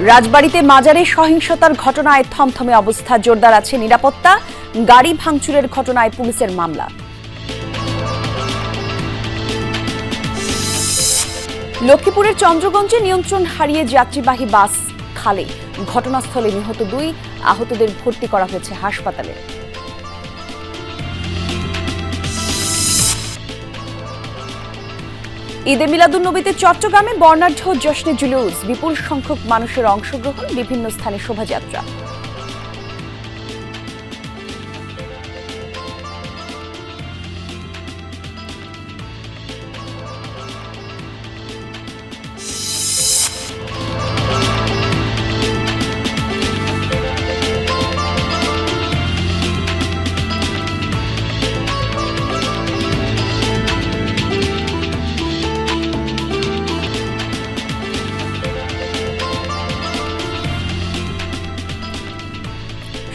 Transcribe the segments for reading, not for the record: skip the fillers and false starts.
রাজবাড়ীতে মাজারে সহিংসতার ঘটনায় থমথমে অবস্থা, জোরদার আছে নিরাপত্তা। গাড়ি ভাঙচুরের ঘটনায় পুলিশের মামলা। লক্ষ্মীপুরের চন্দ্রগঞ্জে নিয়ন্ত্রণ হারিয়ে যাত্রীবাহী বাস খালে, ঘটনাস্থলে নিহত 2, আহতদের ভর্তি করা হয়েছে হাসপাতালে। ঈদে মিলাদুন্নবীতে চট্টগ্রামে বর্ণাঢ্য জশ্নে জুলুস, বিপুল সংখ্যক মানুষের অংশগ্রহণ, বিভিন্ন স্থানে শোভাযাত্রা।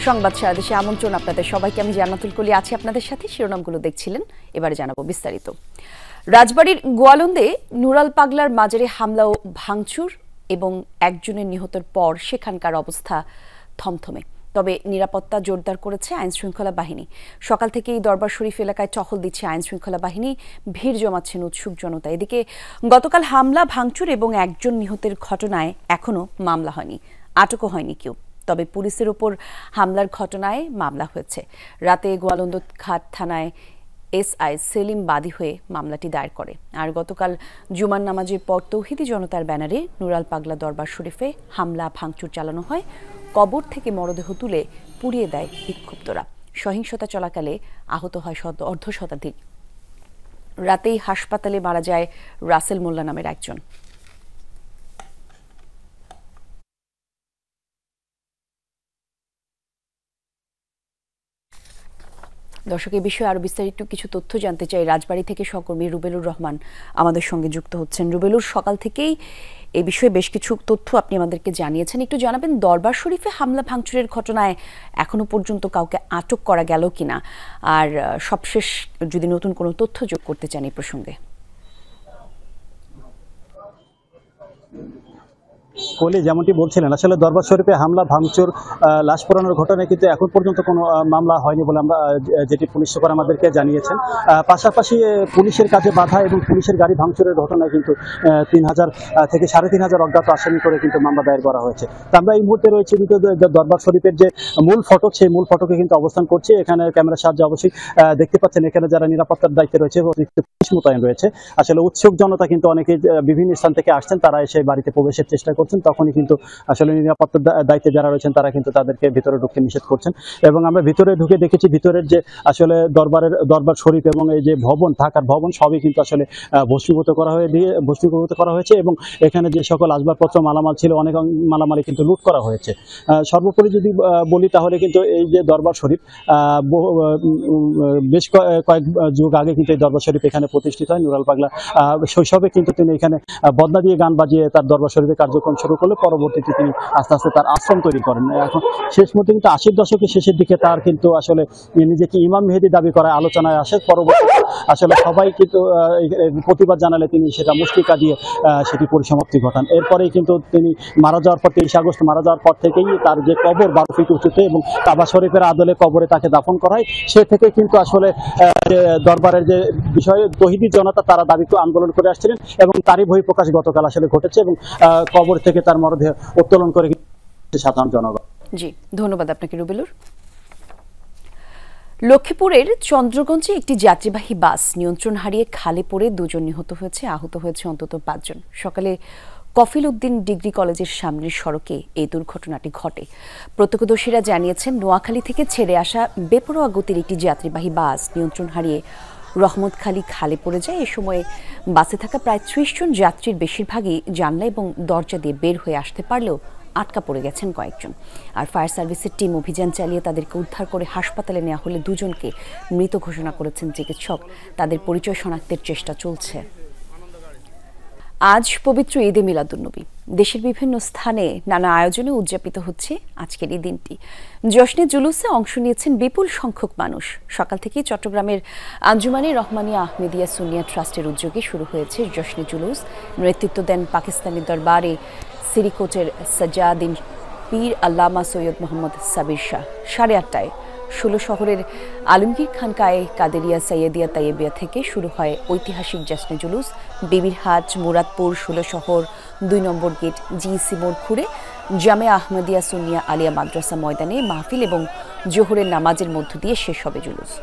সংবাদ সারা দেশে আমন্ত্রণ আপনাদের সবাইকে। আমি জান্নাতুল কলি আছি আপনাদের সাথে। শিরোনামগুলো দেখছিলেন, এবারে জানাবো বিস্তারিত। রাজবাড়ীর গোয়ালন্দে নুরাল পাগলার মাজারে হামলা ও ভাঙচুর এবং একজনের নিহতের পর সেখানকার অবস্থা থমথমে। তবে নিরাপত্তা জোরদার করেছে আইন শৃঙ্খলা বাহিনী। সকাল থেকেই দরবার শরীফ এলাকায় টহল দিচ্ছে আইন শৃঙ্খলা বাহিনী, ভিড় জমাচ্ছেন উৎসুক জনতা। এদিকে গতকাল হামলা ভাঙচুর এবং একজন নিহতের ঘটনায় এখনো মামলা হয়নি, আটকও হয়নি কেউ। তবে পুলিশের উপর হামলার ঘটনায় মামলা হয়েছে। রাতে গোয়ালন্দ ঘাট থানায় এসআই সেলিম বাদী হয়ে মামলাটি দায়ের করে। আর গতকাল জুমার নামাজের পর তৌহিদি জনতার ব্যানারে নুরাল পাগলা দরবার শরীফে হামলা ভাঙচুর চালানো হয়। কবর থেকে মরদেহ তুলে পুড়িয়ে দেয় বিক্ষুব্ধরা। সহিংসতা চলাকালে আহত হয় অর্ধশতাধিক। রাতেই হাসপাতালে মারা যায় রাসেল মোল্লা নামের একজন। দর্শক, এই বিষয়ে আরো বিস্তারিত কিছু তথ্য জানতে চাই। রাজবাড়ী থেকে সহকর্মী রুবেলুর রহমান আমাদের সঙ্গে যুক্ত হচ্ছেন। রুবেলুর, সকাল থেকেই এই বিষয়ে বেশ কিছু তথ্য আপনি আমাদেরকে জানিয়েছেন, একটু জানাবেন দরবার শরীফে হামলা ভাঙচুরের ঘটনায় এখনো পর্যন্ত কাউকে আটক করা গেল কিনা, আর সবশেষ যদি নতুন কোনো তথ্য যোগ করতে চান এই প্রসঙ্গে। কলি যেমনটি বলছিলেন, আসলে দরবার শরীফে হামলা ভাঙচুর লাশ পোড়ানোর ঘটনায় কিন্তু এখন পর্যন্ত কোনো মামলা হয়নি বলে আমরা যেটি পুলিশ সুপার আমাদেরকে জানিয়েছেন। পাশাপাশি পুলিশের কাজে বাধা এবং পুলিশের গাড়ি ভাঙচুরের ঘটনায় কিন্তু 3000 থেকে 3500 অজ্ঞাত আসামি করে কিন্তু মামলা দায়ের করা হয়েছে। তো আমরা এই মুহূর্তে রয়েছে কিন্তু দরবার শরীফের যে মূল ফটক, সেই মূল ফটকে কিন্তু অবস্থান করছে। এখানে ক্যামেরার সাহায্যে অবশ্যই দেখতে পাচ্ছেন এখানে যারা নিরাপত্তার দায়িত্বে রয়েছে, পুলিশ মোতায়েন রয়েছে। আসলে উৎসুক জনতা কিন্তু অনেকে বিভিন্ন স্থান থেকে আসছেন, তারা এসে বাড়িতে প্রবেশের চেষ্টা করছেন। তখনই কিন্তু আসলে নিরাপত্তার দায়িত্বে যারা রয়েছেন তারা কিন্তু তাদেরকে ভিতরে ঢুকতে নিষেধ করছেন। এবং আমরা ভিতরে ঢুকে দেখেছি ভিতরের যে আসলে দরবার শরীফ এবং এই যে ভবন, থাকার ভবন, সবই কিন্তু আসলে ভস্মীভূত করা হয়েছে এবং এখানে যে সকল আসবাবপত্র মালামাল ছিল, অনেক মালামালই কিন্তু লুট করা হয়েছে। সর্বোপরি যদি বলি তাহলে কিন্তু এই যে দরবার শরীফ বেশ কয়েক যুগ আগে কিন্তু এই দরবার শরীফ এখানে প্রতিষ্ঠিত হয়। নুরাল পাগলা শৈশবে কিন্তু তিনি এখানে বদনা দিয়ে গান বাজিয়ে তার দরবার শরীফে কার্যক্রম শুরু করলে পরবর্তীতে তিনি আস্তে আস্তে তার আশ্রম তৈরি করেন। এখন শেষ মধ্যে কিন্তু 80 দশকের শেষের দিকে তার কিন্তু আসলে নিজেকে ইমাম মেহেদী দাবি করায় আলোচনায় আসে। পরবর্তীতে আসলে সবাই কিন্তু প্রতিবাদ জানালে তিনি সেটা মুশরিকা দিয়ে সেটি পরিসমাপ্তি ঘটান। এরপরেই কিন্তু তিনি মারা যাওয়ার পর 23 আগস্ট মারা যাওয়ার পর থেকেই তার যে কবর 12 ফিট উঁচুতে এবং কাবা শরীফের আদলে কবরে তাকে দাফন করা হয়। সে থেকে কিন্তু আসলে দরবারের যে বিষয়ে তৌহিদি জনতা তারা দাবি আন্দোলন করে আসছিলেন এবং তারই বহিঃপ্রকাশ গতকাল আসলে ঘটেছে এবং কবর থেকে তার মরদেহ উত্তোলন করে সাধারণ জনগণ। জি, ধন্যবাদ আপনাকে রুবেলুর। লক্ষ্মীপুরের চন্দ্রগঞ্জে একটি যাত্রীবাহী বাস নিয়ন্ত্রণ হারিয়ে খালে পড়ে 2 জন নিহত হয়েছে, আহত হয়েছে অন্তত 5 জন। সকালে কফিল উদ্দিন ডিগ্রি কলেজের সামনের সড়কে এই দুর্ঘটনাটি ঘটে। প্রত্যক্ষদর্শীরা জানিয়েছেন নোয়াখালী থেকে ছেড়ে আসা বেপরোয়া গতির একটি যাত্রীবাহী বাস নিয়ন্ত্রণ হারিয়ে রহমতখালী খালে পড়ে যায়। এ সময় বাসে থাকা প্রায় 30 জন যাত্রীর বেশিরভাগই জানলা এবং দরজা দিয়ে বের হয়ে আসতে পারলেও আটকা পড়ে গেছেন কয়েকজন। আর ফায়ার সার্ভিসের টিম অভিযান চালিয়ে তাদেরকে উদ্ধার করে হাসপাতালে নেওয়া হলে 2 জনকে মৃত ঘোষণা করেছেন চিকিৎসক। তাদের পরিচয় শনাক্তের চেষ্টা চলছে। আজ পবিত্র ঈদে মিলাদুন্নবী। দেশের বিভিন্ন স্থানে নানা আয়োজনে উদযাপিত হচ্ছে আজকের এই দিনটি। জশ্নে জুলুসে অংশ নিয়েছেন বিপুল সংখ্যক মানুষ। সকাল থেকে চট্টগ্রামের আঞ্জুমানে রহমানিয়া আহমেদিয়া সুন্নিয়া ট্রাস্টের উদ্যোগে শুরু হয়েছে জশ্নে জুলুস। নেতৃত্ব দেন পাকিস্তানি দরবারে সিরিকোটের সাজ্জাদিন পীর আল্লামা সৈয়দ মোহাম্মদ সাবির শাহ 8:30টায় 16 শহরের আলমগীর খানকায়ে কাদেরিয়া সাইয়েদিয়া তাইয়েবিয়া থেকে শুরু হয় ঐতিহাসিক জশ্নে জুলুস। বিবিরহাট, মুরাদপুর, 16 শহর 2 নম্বর গেট, জিইসি মোড় ঘুরে জামে আহমদিয়া সুন্নিয়া আলিয়া মাদ্রাসা ময়দানে মাহফিল এবং জোহরের নামাজের মধ্য দিয়ে শেষ হবে জুলুস।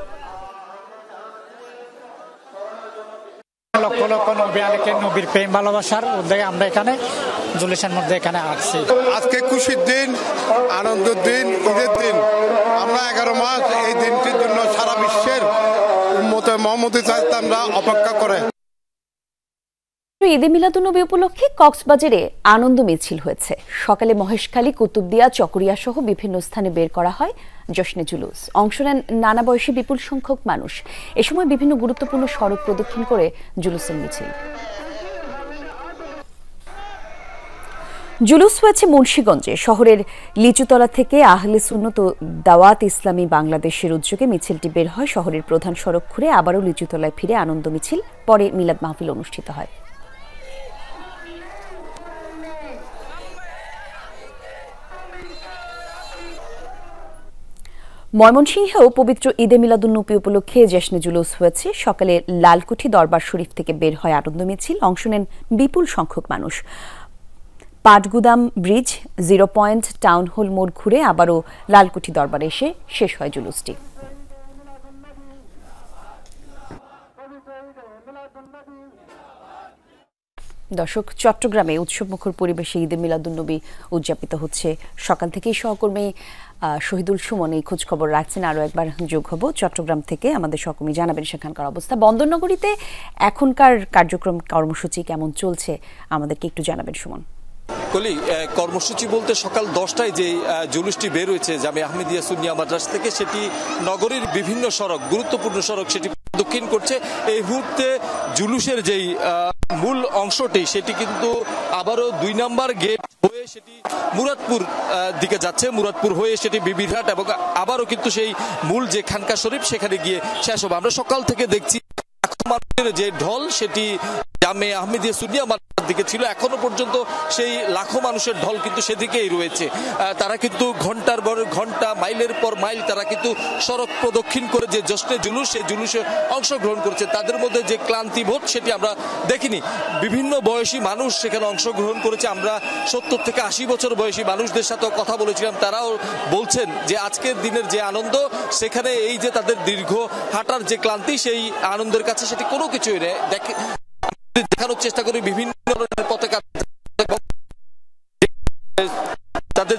লক্ষ লক্ষ নবী আলেকের নবীর প্রেম ভালোবাসার উদ্যোগে আমরা এখানে জুলুসের মধ্যে এখানে আসছি। আজকে খুশির দিন, আনন্দের দিন, ঈদের দিন। আমরা 11 মাস এই দিনটির জন্য সারা বিশ্বের উম্মতে মুহাম্মদী আমরা অপেক্ষা করে। ঈদে মিলাদুন্নবী উপলক্ষে কক্সবাজারে আনন্দ মিছিল হয়েছে। সকালে মহেশখালী, কুতুবদিয়া, চকরিয়া সহ বিভিন্ন স্থানে বের করা হয় জশ্নে জুলুস। অংশ নেন নানা বয়সী বিপুল সংখ্যক মানুষ। এ সময় বিভিন্ন গুরুত্বপূর্ণ সড়ক প্রদক্ষিণ করে জুলুসের মিছিল। জুলুস হয়েছে মুন্সিগঞ্জে। শহরের লিচুতলা থেকে আহলে সুন্নত ও দাওয়াত ইসলামী বাংলাদেশের উদ্যোগে মিছিলটি বের হয় শহরের প্রধান সড়ক ঘুরে আবারও লিচুতলায় ফিরে আনন্দ মিছিল, পরে মিলাদ মাহফিল অনুষ্ঠিত হয়। ময়মনসিংহেও পবিত্র ঈদে মিলাদুন্নবী উপলক্ষে জশ্নে জুলুস হয়েছে। সকালে লালকুঠি দরবার শরীফ থেকে বের হয় আনন্দ মিছিল। অংশ নেন বিপুল সংখ্যক মানুষ। Patgudam bridge, 0 point, town hall মোড় ঘুরে আবারও লালকুঠি দরবারে এসে শেষ হয় জুলুসটি। দর্শক, চট্টগ্রামে উৎসবমুখর পরিবেশে ঈদে মিলাদুন্নবী উদযাপিত হচ্ছে। সকাল থেকেই সহকর্মী শহীদুল সুমন এই খোঁজ খবর রাখছেন। আরও একবার যোগ হব চট্টগ্রাম থেকে, আমাদের সহকর্মী জানাবেন সেখানকার অবস্থা। বন্দরনগরীতে এখনকার কার্যক্রম কর্মসূচি কেমন চলছে আমাদেরকে একটু জানাবেন সুমন। কলি, কর্মসূচি বলতে সকাল 10টায় যে জুলুসটি বের হয়েছে জামে আহমদিয়া সুন্নিয়া মাদ্রাসা থেকে, সেটি নগরীর বিভিন্ন সড়ক, গুরুত্বপূর্ণ সড়ক সেটি দক্ষিণ করছে। এই মুহূর্তে জুলুসের যেই মূল অংশটি সেটি কিন্তু আবারও 2 নম্বর গেট হয়ে সেটি মুরাদপুর দিকে যাচ্ছে। মুরাদপুর হয়ে সেটি বিবিরহাট এবং আবারও কিন্তু সেই মূল যে খানকা শরীফ সেখানে গিয়ে শেষ হবে। আমরা সকাল থেকে দেখছি মানুষের যে ঢল সেটি জামে আহমদিয়া সুন্নিয়া মাদ্রাসার দিকে ছিল। এখনো পর্যন্ত সেই লাখো মানুষের ঢল কিন্তু সেদিকেই রয়েছে। তারা কিন্তু ঘন্টার পর ঘন্টা, মাইলের পর মাইল তারা কিন্তু সড়ক প্রদক্ষিণ করে যে জশ্নে জুলুস, সেই জুলুসে অংশগ্রহণ করছে। তাদের মধ্যে যে ক্লান্তিবোধ সেটি আমরা দেখিনি। বিভিন্ন বয়সী মানুষ সেখানে অংশগ্রহণ করেছে। আমরা 70 থেকে 80 বছর বয়সী মানুষদের সাথে কথা বলেছিলাম। তারাও বলছেন যে আজকের দিনের যে আনন্দ, সেখানে এই যে তাদের দীর্ঘ হাঁটার যে ক্লান্তি, সেই আনন্দের কাছে সেটি কোনো কিছুই নেই। দেখানোর চেষ্টা করি বিভিন্ন ধরনের পতাকা, তাদের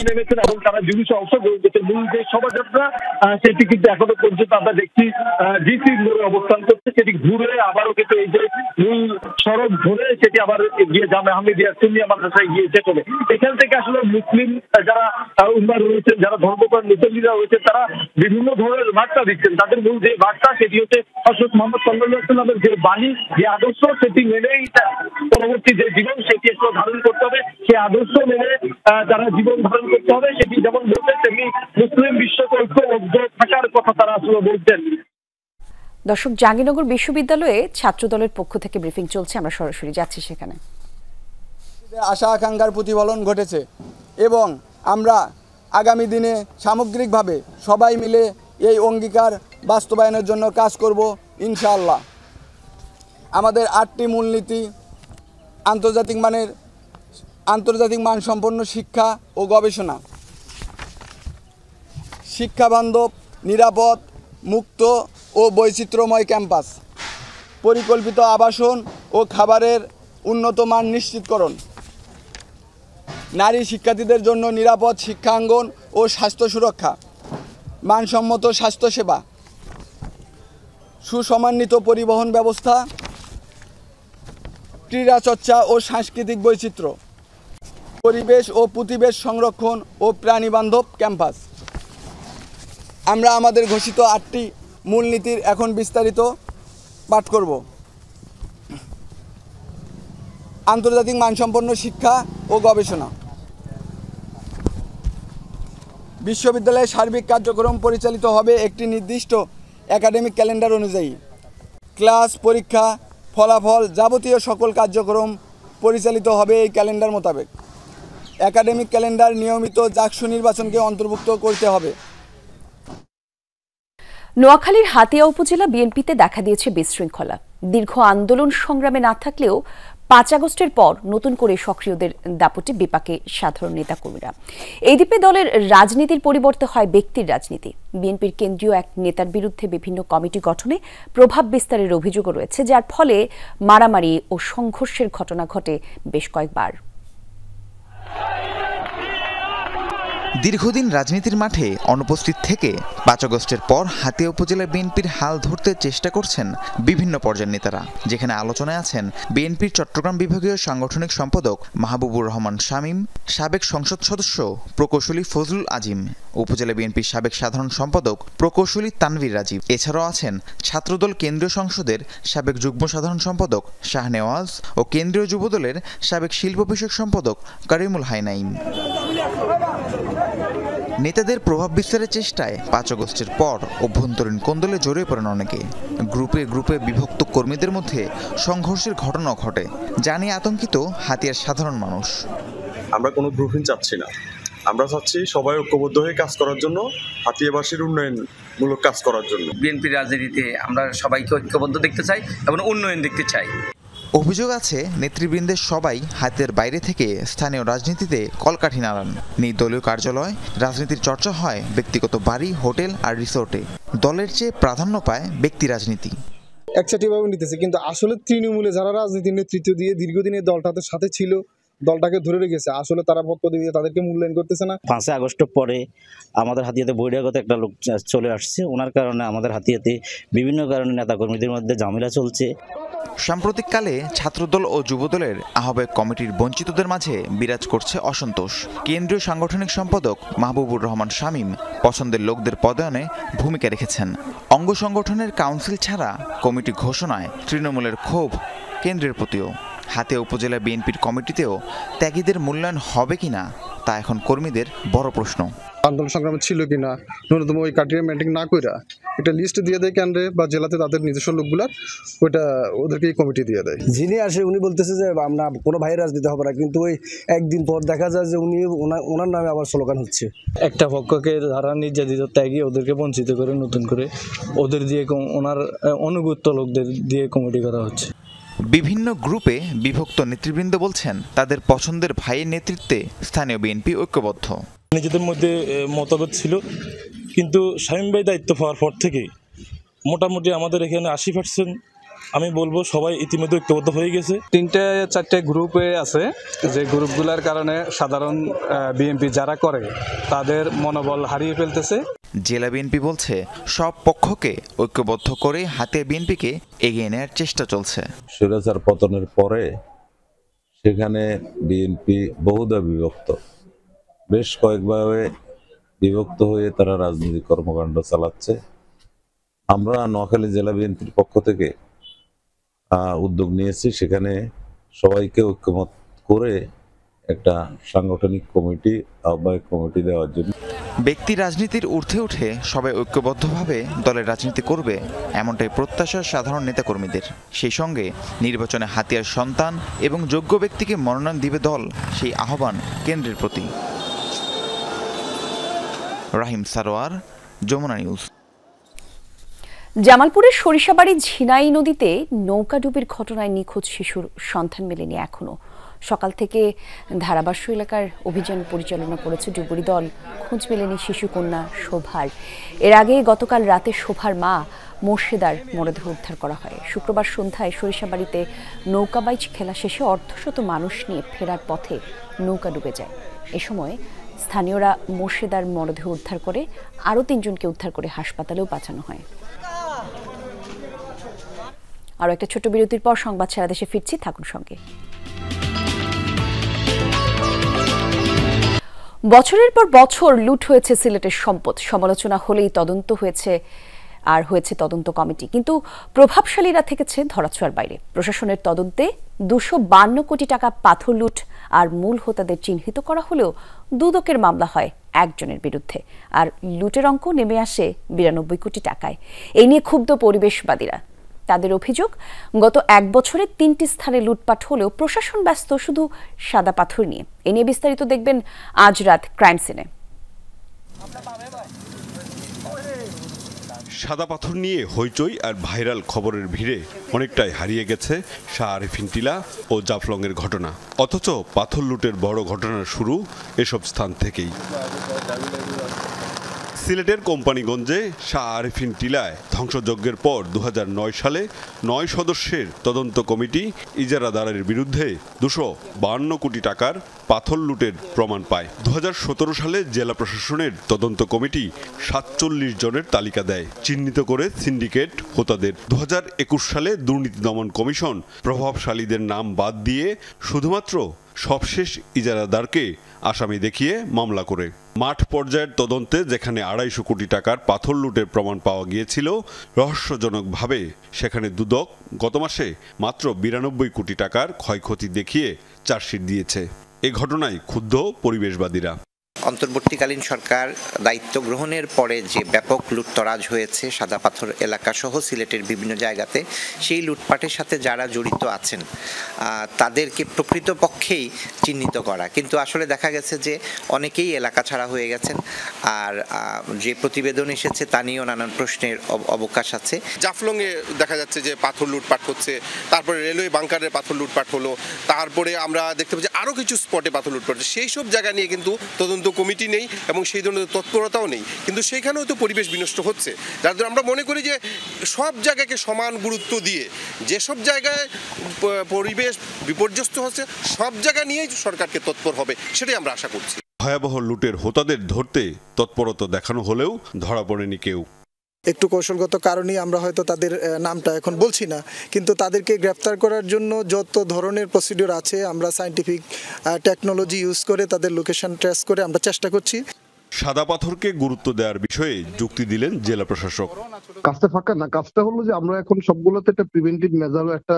নেমেছেন এবং তারা জুলুসে অংশগ্রহণ করছে। মূল যে শোভাযাত্রা সেটি কিন্তু এখনো পর্যন্ত আমরা দেখছি জিসি মোড়ে অবস্থান করছে। সেটি ঘুরে আবারও কিন্তু এই যে মূল সড়ক ধরে সেটি আবার গিয়ে জামে আহমদিয়া সুন্নিয়া মাদ্রাসায় গিয়ে শেষ হবে। এখান থেকে আসলে মুসলিম যারা উম্মাহ রয়েছেন, যারা ধর্মপ্রাণ মুসল্লিরা রয়েছেন, তারা বিভিন্ন ধরনের বার্তা দিচ্ছেন। তাদের মূল যে বার্তা সেটি হচ্ছে হযরত মুহাম্মদ সাল্লাল্লাহু আলাইহি ওয়াসাল্লামের যে বাণী, যে আদর্শ, সেটি মেনেই পরবর্তী যে জীবন সেটি একটু ধারণ করতে হবে। সেই আদর্শ মেনে যারা জীবন ধারণ করতে হবে, সেটি যেমন বলতেন তেমনি মুসলিম বিশ্বকে ঐক্যবদ্ধ থাকার কথা তারা আসলে বলতেন। দর্শক, জাহাঙ্গীরনগর বিশ্ববিদ্যালয়ে ছাত্রদলের পক্ষ থেকে ব্রিফিং চলছে, আমরা সরাসরি যাচ্ছি সেখানে। আশা আকাঙ্ক্ষার প্রতিফলন ঘটেছে এবং আমরা আগামী দিনে সামগ্রিকভাবে সবাই মিলে এই অঙ্গীকার বাস্তবায়নের জন্য কাজ করব ইনশাআল্লাহ। আমাদের 8টি মূলনীতি: আন্তর্জাতিক মানসম্পন্ন শিক্ষা ও গবেষণা, শিক্ষাবান্ধব, নিরাপদ, মুক্ত ও বৈচিত্র্যময় ক্যাম্পাস, পরিকল্পিত আবাসন ও খাবারের উন্নত মান নিশ্চিতকরণ, নারী শিক্ষার্থীদের জন্য নিরাপদ শিক্ষাঙ্গন ও স্বাস্থ্য সুরক্ষা, মানসম্মত স্বাস্থ্যসেবা, সুসমন্বিত পরিবহন ব্যবস্থা, ক্রীড়া চর্চা ও সাংস্কৃতিক বৈচিত্র্য, পরিবেশ ও প্রতিবেশ সংরক্ষণ ও প্রাণীবান্ধব ক্যাম্পাস। আমরা আমাদের ঘোষিত 8টি মূলনীতির এখন বিস্তারিত পাঠ করব। আন্তর্জাতিক মানসম্পন্ন শিক্ষা ও গবেষণা। বিশ্ববিদ্যালয়ের সার্বিক কার্যক্রম পরিচালিত হবে একটি নির্দিষ্ট একাডেমিক ক্যালেন্ডার অনুযায়ী। ক্লাস, পরীক্ষা, ফলাফল, যাবতীয় সকল কার্যক্রম পরিচালিত হবে এই ক্যালেন্ডার মোতাবেক। একাডেমিক ক্যালেন্ডার নিয়মিত জাকসু নির্বাচনকে অন্তর্ভুক্ত করতে হবে। নোয়াখালীর হাতিয়া উপজেলা বিএনপিতে দেখা দিয়েছে বিশৃঙ্খলা। দীর্ঘ আন্দোলন সংগ্রামে না থাকলেও 5 আগস্টের পর নতুন করে সক্রিয়দের দাপটে বিপাকে সাধারণ নেতাকর্মীরা। এই দ্বীপে দলের রাজনীতির পরিবর্তে হয় ব্যক্তির রাজনীতি। বিএনপির কেন্দ্রীয় এক নেতার বিরুদ্ধে বিভিন্ন কমিটি গঠনে প্রভাব বিস্তারের অভিযোগও রয়েছে, যার ফলে মারামারি ও সংঘর্ষের ঘটনা ঘটে বেশ কয়েকবার। দীর্ঘদিন রাজনীতির মাঠে অনুপস্থিত থেকে 5 আগস্টের পর হাতিয়া উপজেলা বিএনপির হাল ধরতে চেষ্টা করছেন বিভিন্ন পর্যায়ের নেতারা, যেখানে আলোচনায় আছেন বিএনপির চট্টগ্রাম বিভাগীয় সাংগঠনিক সম্পাদক মাহবুবুর রহমান শামীম, সাবেক সংসদ সদস্য প্রকৌশলী ফজলুল আজিম, উপজেলা বিএনপির সাবেক সাধারণ সম্পাদক প্রকৌশলী তানভীর রাজীব। এছাড়াও আছেন ছাত্রদল কেন্দ্রীয় সংসদের সাবেক যুগ্ম সাধারণ সম্পাদক শাহনেওয়াজ ও কেন্দ্রীয় যুবদলের সাবেক শিল্প বিষয়ক সম্পাদক কারিমুল হাইনাইম। নেতাদের প্রভাব বিস্তারের চেষ্টায় 5 আগস্টের পর অভ্যন্তরীণ কোন্দলে জড়িয়ে পড়েন অনেকে। গ্রুপে গ্রুপে বিভক্ত কর্মীদের মধ্যে সংঘর্ষের ঘটনাও ঘটে, যা নিয়ে আতঙ্কিত হাতিয়ার সাধারণ মানুষ। আমরা কোনো গ্রুপিং চাচ্ছি না, আমরা চাচ্ছি সবাই ঐক্যবদ্ধ হয়ে কাজ করার জন্য, হাতিয়াবাসীর উন্নয়নমূলক কাজ করার জন্য। বিএনপির রাজনীতিতে আমরা সবাইকে ঐক্যবদ্ধ দেখতে চাই এবং উন্নয়ন দেখতে চাই। অভিযোগ আছে নেতৃবৃন্দের সবাই হাতের বাইরে থেকে স্থানীয় রাজনীতিতে কলকাঠি নাড়ান। নির্দলীয় কার্যালয়, রাজনীতির চর্চা হয় ব্যক্তিগত বাড়ি, হোটেল আর রিসোর্টে। দলের চেয়ে প্রাধান্য পায় ব্যক্তি রাজনীতি। একচাটিভাবে নিতেছে, কিন্তু আসলে তৃণমূলে যারা রাজনীতির নেতৃত্ব দিয়ে দীর্ঘদিনের দলটাতে সাথে ছিল, দলটাকে ধরে রেখেছে, আসলে তারা পদ দিয়ে তাদেরকে মূল্যায়ন করতেছে না। 5 আগস্টের পরে আমাদের হাতিয়াতে বহিরাগত একটা লোক চলে আসছে, ওনার কারণে আমাদের হাতিয়াতে বিভিন্ন কারণে নেতাকর্মীদের মধ্যে ঝামেলা চলছে। সাম্প্রতিককালে ছাত্রদল ও যুবদলের আহ্বায়ক কমিটির বঞ্চিতদের মাঝে বিরাজ করছে অসন্তোষ। কেন্দ্রীয় সাংগঠনিক সম্পাদক মাহবুবুর রহমান শামীম পছন্দের লোকদের পদায়নে ভূমিকা রেখেছেন। অঙ্গ সংগঠনের কাউন্সিল ছাড়া কমিটি ঘোষণায় তৃণমূলের ক্ষোভ কেন্দ্রের প্রতিও। হাতিয়া উপজেলা বিএনপির কমিটিতেও ত্যাগীদের মূল্যায়ন হবে কিনা তা এখন কর্মীদের বড় প্রশ্ন। আন্দোলন সংগ্রামে ছিল কিনা ন্যূনতম ওই ক্রাইটেরিয়া মেনটেন না কইরা একটা লিস্ট দিয়ে দেয় কেন্দ্রে বা জেলাতে তাদের নিজস্ব লোকগুলার, ওইটা ওদেরকে কমিটি দিয়ে দেয়। যিনি আসে উনি বলতেছে যে আমরা কোনো ভাইয়ের রাজনীতি হবে না, কিন্তু ওই একদিন পর দেখা যায় যে উনি ওনার নামে আবার স্লোগান হচ্ছে। একটা পক্ষকে যারা নির্যাতিত ত্যাগী ওদেরকে বঞ্চিত করে নতুন করে ওদের দিয়ে ওনার অনুগত লোকদের দিয়ে কমিটি করা হচ্ছে। বিভিন্ন গ্রুপে বিভক্ত নেতৃবৃন্দ বলছেন তাদের পছন্দের ভাইয়ের নেতৃত্বে স্থানীয় বিএনপি ঐক্যবদ্ধ। নিজেদের মধ্যে মতভেদ ছিল, কিন্তু শামীম ভাই দায়িত্ব পাওয়ার পর থেকে মোটামুটি আমাদের এখানে 80% আমি বলবো সবাই ইতিমধ্যে ঐক্যবদ্ধ হয়ে গেছে। 3-4 গ্রুপে আছে, যে গ্রুপগুলোর কারণে সাধারণ বিএনপি যারা করে তাদের মনোবল হারিয়ে ফেলতেছে। জেলা বিএনপি বলছে সব পক্ষকে ঐক্যবদ্ধ করে হাতিয়া বিএনপিকে এগিয়ে নেওয়ার চেষ্টা চলছে। স্বৈরাচার পতনের পরে সেখানে বিএনপি বহুদা বিভক্ত, বেশ কয়েকভাবে বিভক্ত হয়ে তারা রাজনৈতিক কর্মকাণ্ড চালাচ্ছে। আমরা নোয়াখালী জেলা বিএনপির পক্ষ থেকে উদ্যোগ নিয়েছি, সেখানে সবাইকে ঐক্যমত করে একটা সাংগঠনিক কমিটি, আহ্বায়ক কমিটি দেওয়ার জন্য। ব্যক্তি রাজনীতির ঊর্ধ্বে উঠে সবাই ঐক্যবদ্ধভাবে দলের রাজনীতি করবে, এমনটাই প্রত্যাশা সাধারণ নেতাকর্মীদের। সেই সঙ্গে নির্বাচনে হাতিয়ার সন্তান এবং যোগ্য ব্যক্তিকে মনোনয়ন দিবে দল, সেই আহ্বান কেন্দ্রের প্রতি। রাহিম সারোয়ার, যমুনা নিউজ। জামালপুরের সরিষাবাড়ি ঝিনাই নদীতে নৌকাডুবির ঘটনায় নিখোঁজ শিশুর সন্ধান মেলেনি এখনো। সকাল থেকে ধারাবাস্য এলাকার অভিযান পরিচালনা করেছে ডুবুরি দল, খোঁজ মেলেনি শিশুকন্যা শোভার। এর আগে গতকাল রাতে শোভার মা মোর্শেদার মরদেহ উদ্ধার করা হয়। শুক্রবার সন্ধ্যায় সরিষাবাড়িতে নৌকাবাইচ খেলা শেষে অর্ধশত মানুষ নিয়ে ফেরার পথে নৌকা ডুবে যায়। এ সময় স্থানীয়রা মোর্শেদার মরদেহ উদ্ধার করে আরও 3 জনকে উদ্ধার করে হাসপাতালেও পাঠানো হয়। আরও একটা ছোট বিরতির পর সংবাদ সারা দেশে ফিরছি, থাকুন সঙ্গে। বছরের পর বছর লুট হয়েছে সিলেটের সম্পদ, সমালোচনা হলেই তদন্ত হয়েছে তদন্ত কমিটি, কিন্তু প্রভাবশালীরা থেকেছে ধরাছোঁয়ার বাইরে। প্রশাসনের তদন্তে 252 কোটি টাকা পাথর লুট আর মূল হোতাদের চিহ্নিত করা হলেও দুদকের মামলা হয় 1 জনের বিরুদ্ধে, আর লুটের অঙ্ক নেমে আসে 92 কোটি টাকায়। এই নিয়ে ক্ষুব্ধ পরিবেশবাদীরা। তাদের অভিযোগ, গত 1 বছরে 3টি স্থানে লুটপাট হলেও প্রশাসন ব্যস্ত শুধু সাদা পাথর নিয়ে। এ নিয়ে বিস্তারিত দেখবেন আজ রাত ক্রাইম সিনে। সাদা পাথর নিয়ে হইচই আর ভাইরাল খবরের ভিড়ে অনেকটাই হারিয়ে গেছে শাহ আরিফিন টিলা ও জাফলংয়ের ঘটনা। অথচ পাথর লুটের বড় ঘটনার শুরু এসব স্থান থেকেই। সিলেটের কোম্পানিগঞ্জে শাহ আরিফিন টিলায় ধ্বংসযজ্ঞের পর 2009 সালে 9 সদস্যের তদন্ত কমিটি ইজারাদারের বিরুদ্ধে 252 কোটি টাকার পাথর লুটের প্রমাণ পায়। 2017 সালে জেলা প্রশাসনের তদন্ত কমিটি 47 জনের তালিকা দেয়, চিহ্নিত করে সিন্ডিকেট হোতাদের। 2021 সালে দুর্নীতি দমন কমিশন প্রভাবশালীদের নাম বাদ দিয়ে শুধুমাত্র সবশেষ ইজারাদারকে আসামি দেখিয়ে মামলা করে। মাঠ পর্যায়ের তদন্তে যেখানে 250 কোটি টাকার পাথর লুটের প্রমাণ পাওয়া গিয়েছিল, রহস্যজনকভাবে সেখানে দুদক গত মাসে মাত্র 92 কোটি টাকার ক্ষয়ক্ষতি দেখিয়ে চার্জশিট দিয়েছে। এ ঘটনায় ক্ষুব্ধ পরিবেশবাদীরা। অন্তর্বর্তীকালীন সরকার দায়িত্ব গ্রহণের পরে যে ব্যাপক লুটতরাজ হয়েছে সাদা পাথর এলাকা সহ সিলেটের বিভিন্ন জায়গাতে, সেই লুটপাটের সাথে যারা জড়িত আছেন তাদেরকে প্রকৃতপক্ষেই চিহ্নিত করা, কিন্তু আসলে দেখা গেছে যে অনেকেই এলাকা ছাড়া হয়ে গেছেন। আর যে প্রতিবেদন এসেছে তা নিয়েও নানান প্রশ্নের অবকাশ আছে। জাফলংয়ে দেখা যাচ্ছে যে পাথর লুটপাট হচ্ছে, তারপরে রেলওয়ে বাংকারের পাথর লুটপাট হলো, তারপরে আমরা দেখতে পাচ্ছি আরও কিছু স্পটে পাথর লুটপাট হচ্ছে। সেই সব জায়গা নিয়ে কিন্তু তদন্ত কমিটি নেই এবং সেই ধরনের তৎপরতাও নেই, কিন্তু সেখানেও তো পরিবেশ বিনষ্ট হচ্ছে। যার জন্য আমরা মনে করি যে সব জায়গাকে সমান গুরুত্ব দিয়ে, যেসব জায়গায় পরিবেশ বিপর্যস্ত হচ্ছে সব জায়গা নিয়েই সরকারকে তৎপর হবে, সেটাই আমরা আশা করছি। ভয়াবহ লুটের হোতাদের ধরতে তৎপরতা দেখানো হলেও ধরা পড়েনি কেউ। একটু কৌশলগত কারণেই আমরা হয়তো তাদের নামটা এখন বলছি না, কিন্তু তাদেরকে গ্রেফতার করার জন্য যত ধরনের প্রসিডিওর আছে আমরা সায়েন্টিফিক টেকনোলজি ইউজ করে তাদের লোকেশন ট্রেস করে আমরা চেষ্টা করছি। সাদা পাথরকে গুরুত্ব দেওয়ার বিষয়ে যুক্তি দিলেন জেলা প্রশাসক। কাজটা ফাঁকা না, কাজটা হলো যে আমরা এখন সবগুলোতে একটা প্রিভেন্টিভ মেজার, একটা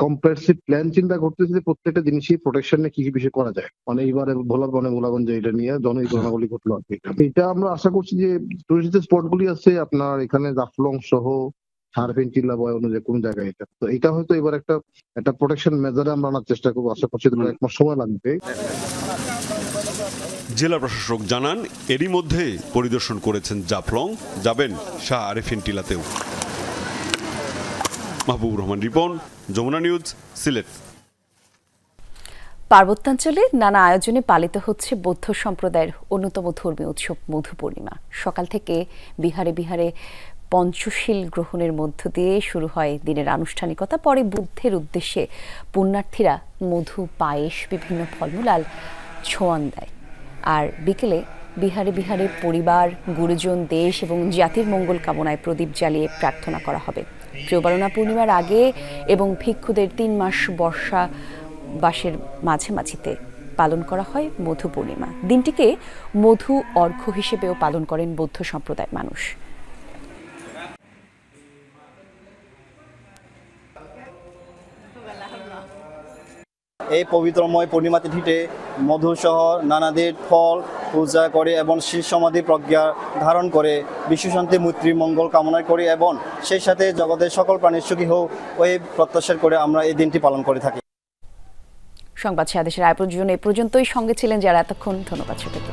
কম্প্রেহেনসিভ প্ল্যান চিন্তা করতেছি যে প্রত্যেকটা জিনিসই প্রোটেকশনে কি কি বিষয় করা যায়। মানে এইবারে ভোলাগঞ্জে এটা নিয়ে জনই ঘটনাগুলি ঘটলো আর কি। এটা আমরা আশা করছি যে টুরিস্ট স্পটগুলি আছে আপনার এখানে জাফলং সহ আরিফিন টিলা বা অন্য যে কোনো জায়গায়, এটা তো এটা হয়তো এবার একটা প্রোটেকশন মেজারে আমরা আনার চেষ্টা করবো। আশা করছি 1 মাস সময় লাগবে। জেলা প্রশাসক জানান, এরই মধ্যে পরিদর্শন করেছেন জাফলং, যাবেন শাহ আরিফিন টিলাতেও। মাহবুবুর রহমান রিপন, যমুনা নিউজ, সিলেট। পার্বত্যাঞ্চলে নানা আয়োজনে পালিত হচ্ছে বৌদ্ধ সম্প্রদায়ের অন্যতম ধর্মীয় উৎসব মধু পূর্ণিমা। সকাল থেকে বিহারে বিহারে পঞ্চশীল গ্রহণের মধ্য দিয়ে শুরু হয় দিনের আনুষ্ঠানিকতা। পরে বুদ্ধের উদ্দেশ্যে পুণ্যার্থীরা মধু, পায়েস, বিভিন্ন ফলমূলাল ছোঁয়ান দেয়। আর বিকেলে বিহারে বিহারে পরিবার, গুরুজন, দেশ এবং জাতির মঙ্গল কামনায় প্রদীপ জ্বালিয়ে প্রার্থনা করা হবে। প্রিয়বারণা পূর্ণিমার আগে এবং ভিক্ষুদের 3 মাস বর্ষাবাসের মাঝামাঝিতে পালন করা হয় মধু পূর্ণিমা। দিনটিকে মধু অর্ঘ্য হিসেবেও পালন করেন বৌদ্ধ সম্প্রদায়ের মানুষ। এই পবিত্রময় পূর্ণিমা তিথিতে মধুসহ নানাবিধ ফল পূজা করে এবং শিব সমাধি প্রজ্ঞা ধারণ করে বিশ্বশান্তি মৈত্রী মঙ্গল কামনা করি এবং সেই সাথে জগতের সকল প্রাণীর সুখী হোক ওই প্রত্যাশা করে আমরা এই দিনটি পালন করে থাকি। সংবাদ সাদেশের আয়োজনে এ পর্যন্তই। সঙ্গে ছিলেন যারা এতক্ষণ। ধন্যবাদ সবাইকে।